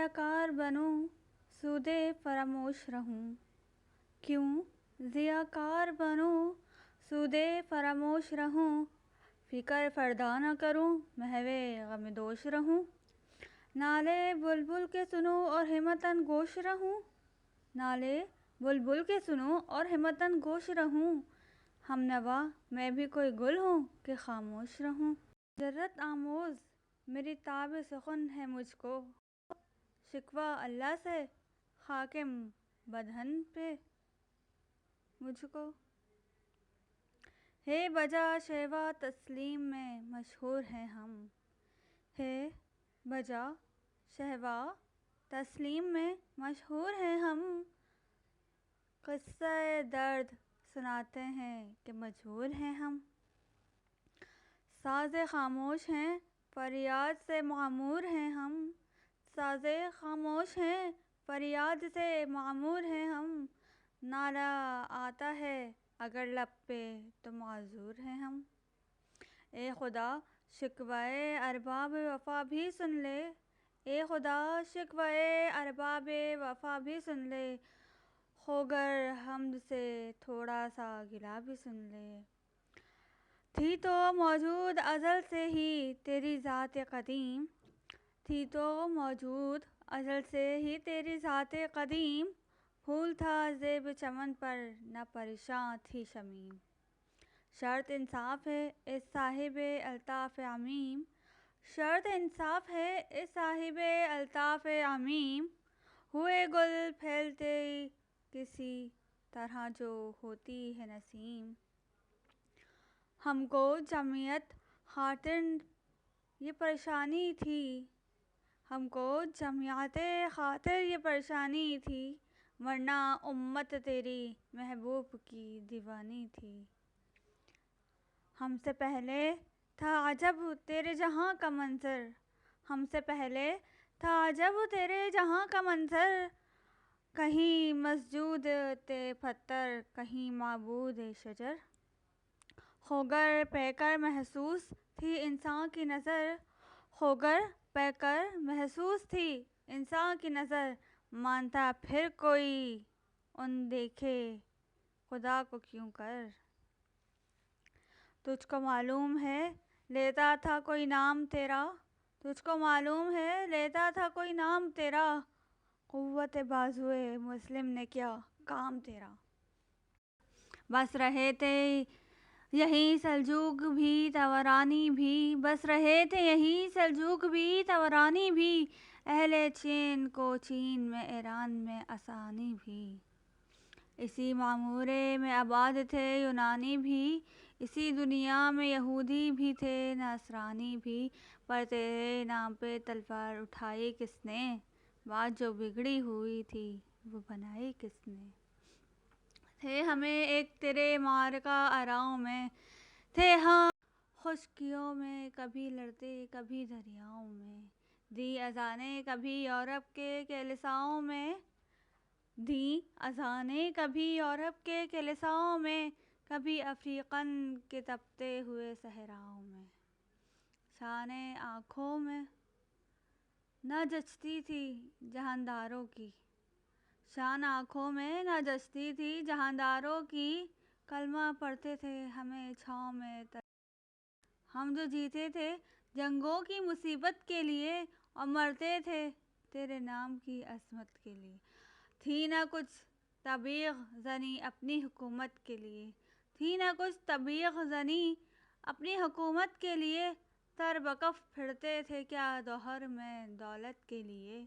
ضیاکار بنوں سودے فراموش رہوں، کیوں ضیاکار بنوں سودے فراموش رہوں، فکر فردا نہ کروں محوِ غم دوش رہوں، نالے بلبل کے سنوں اور ہمتاً گوش رہوں، نالے بلبل کے سنوں اور ہمتاً گوش رہوں، ہم نوا میں بھی کوئی گل ہوں کہ خاموش رہوں، جرأت آموز میری تاب سخن ہے مجھ کو، شکوہ اللہ سے خاک بدہن پہ مجھ کو، ہے بجا شیوا تسلیم میں مشہور ہیں ہم، ہے بجا شیوا تسلیم میں مشہور ہیں ہم، قصہ درد سناتے ہیں کہ مجبور ہیں ہم، ساز خاموش ہیں فریاد سے معمور ہیں ہم، ساز خاموش ہیں فریاد سے معمور ہیں ہم، نالہ آتا ہے اگر لب پہ تو معذور ہیں ہم، اے خدا شکوہ ارباب وفا بھی سن لے، اے خدا شکوہ ارباب وفا بھی سن لے، خوگر حمد سے تھوڑا سا گلہ بھی سن لے، تھی تو موجود ازل سے ہی تیری ذات قدیم، تھی تو موجود ازل سے ہی تیری ذات قدیم، پھول تھا زیب چمن پر نہ پریشاں تھی شمیم، شرط انصاف ہے اے صاحب الطاف عمیم، شرط انصاف ہے اے صاحب الطاف عمیم، ہوئے گل پھیلتے کسی طرح جو ہوتی ہے نسیم، ہم کو جمعیت خاطر یہ پریشانی تھی، ہم کو جمعیت خاطر یہ پریشانی تھی، ورنہ امت تیری محبوب کی دیوانی تھی، ہم سے پہلے تھا عجب تیرے جہاں کا منظر، ہم سے پہلے تھا عجب تیرے جہاں کا منظر، کہیں مسجود پتھر کہیں معبود شجر، خوگر پے کر محسوس تھی انسان کی نظر، خوگر پے کر محسوس تھی انسان کی نظر، مانتا پھر کوئی ان دیکھے خدا کو کیوں کر، تجھ کو معلوم ہے لیتا تھا کوئی نام تیرا، تجھ کو معلوم ہے لیتا تھا کوئی نام تیرا، قوت بازوئے مسلم نے کیا کام تیرا، بس رہے تھے یہیں سلجوق بھی طورانی بھی، بس رہے تھے یہیں سلجوق بھی طورانی بھی، اہل چین کو چین میں ایران میں آسانی بھی، اسی معمورے میں آباد تھے یونانی بھی، اسی دنیا میں یہودی بھی تھے نصرانی بھی، پر تیرے نام پہ تلوار اٹھائی کس نے، بات جو بگڑی ہوئی تھی وہ بنائی کس نے، تھے ہمیں ایک تیرے معرکہ آراؤں میں، تھے ہم خشکیوں میں کبھی لڑتے کبھی دریاؤں میں، دی اذانیں کبھی یورپ کے کلیساؤں میں، دیں اذانیں کبھی یورپ کے کلیساؤں میں، کبھی افریقن کے تپتے ہوئے صحراؤں میں، شان آنکھوں میں نہ جچتی تھی جہانداروں کی، شان آنکھوں میں نہ جچتی تھی جہانداروں کی، کلمہ پڑھتے تھے ہمیں چھاؤں میں ہم جو جیتے تھے جنگوں کی مصیبت کے لیے، اور مرتے تھے تیرے نام کی عظمت کے لیے، تھی نہ کچھ تبلیغ زنی اپنی حکومت کے لیے، تھی نہ کچھ تبلیغ زنی اپنی حکومت کے لیے، تر بکف پھرتے تھے کیا دہر میں دولت کے لیے،